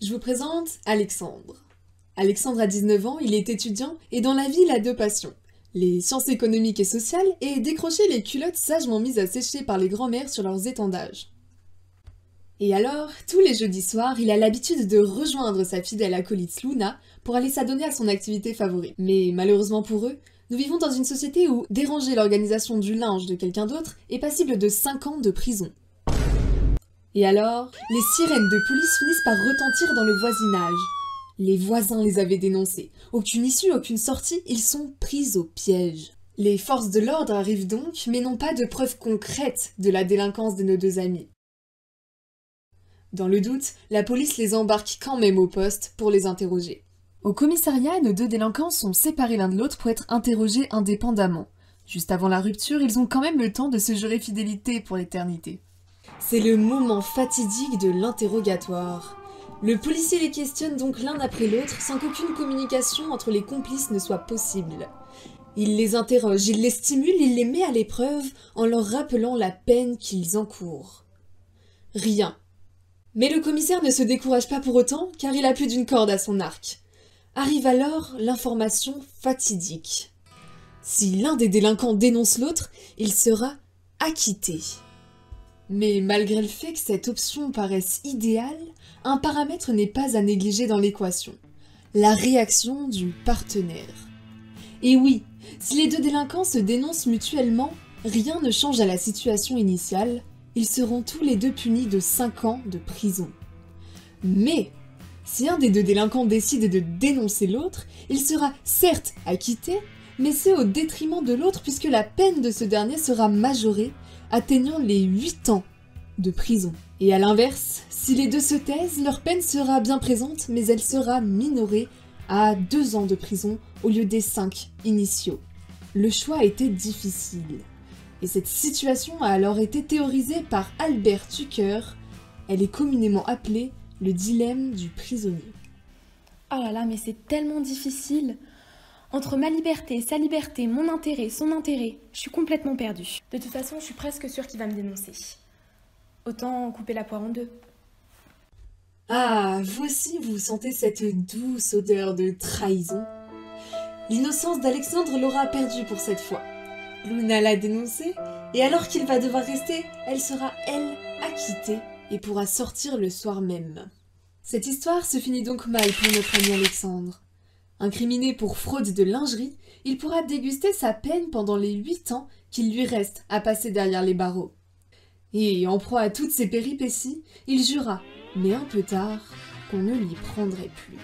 Je vous présente Alexandre. Alexandre a 19 ans, il est étudiant et dans la vie il a deux passions. Les sciences économiques et sociales et décrocher les culottes sagement mises à sécher par les grands-mères sur leurs étendages. Et alors, tous les jeudis soirs, il a l'habitude de rejoindre sa fidèle acolyte Luna pour aller s'adonner à son activité favorite. Mais malheureusement pour eux, nous vivons dans une société où déranger l'organisation du linge de quelqu'un d'autre est passible de 5 ans de prison. Et alors, les sirènes de police finissent par retentir dans le voisinage. Les voisins les avaient dénoncés. Aucune issue, aucune sortie, ils sont pris au piège. Les forces de l'ordre arrivent donc, mais n'ont pas de preuves concrètes de la délinquance de nos deux amis. Dans le doute, la police les embarque quand même au poste pour les interroger. Au commissariat, nos deux délinquants sont séparés l'un de l'autre pour être interrogés indépendamment. Juste avant la rupture, ils ont quand même le temps de se jurer fidélité pour l'éternité. C'est le moment fatidique de l'interrogatoire. Le policier les questionne donc l'un après l'autre sans qu'aucune communication entre les complices ne soit possible. Il les interroge, il les stimule, il les met à l'épreuve en leur rappelant la peine qu'ils encourent. Rien. Mais le commissaire ne se décourage pas pour autant car il a plus d'une corde à son arc. Arrive alors l'information fatidique. Si l'un des délinquants dénonce l'autre, il sera acquitté. Mais malgré le fait que cette option paraisse idéale, un paramètre n'est pas à négliger dans l'équation. La réaction du partenaire. Et oui, si les deux délinquants se dénoncent mutuellement, rien ne change à la situation initiale, ils seront tous les deux punis de 5 ans de prison. Mais, si un des deux délinquants décide de dénoncer l'autre, il sera certes acquitté, mais c'est au détriment de l'autre puisque la peine de ce dernier sera majorée, atteignant les 8 ans de prison. Et à l'inverse, si les deux se taisent, leur peine sera bien présente, mais elle sera minorée à 2 ans de prison au lieu des 5 initiaux. Le choix était difficile. Et cette situation a alors été théorisée par Albert Tucker. Elle est communément appelée le dilemme du prisonnier. Oh là là, mais c'est tellement difficile. Entre ma liberté, sa liberté, mon intérêt, son intérêt, je suis complètement perdue. De toute façon, je suis presque sûre qu'il va me dénoncer. Autant couper la poire en deux. Ah, vous aussi vous sentez cette douce odeur de trahison? L'innocence d'Alexandre l'aura perdue pour cette fois. Luna l'a dénoncé, et alors qu'il va devoir rester, elle sera, elle, acquittée et pourra sortir le soir même. Cette histoire se finit donc mal pour notre ami Alexandre. Incriminé pour fraude de lingerie, il pourra déguster sa peine pendant les 8 ans qu'il lui reste à passer derrière les barreaux. Et en proie à toutes ces péripéties, il jura, mais un peu tard, qu'on ne l'y prendrait plus.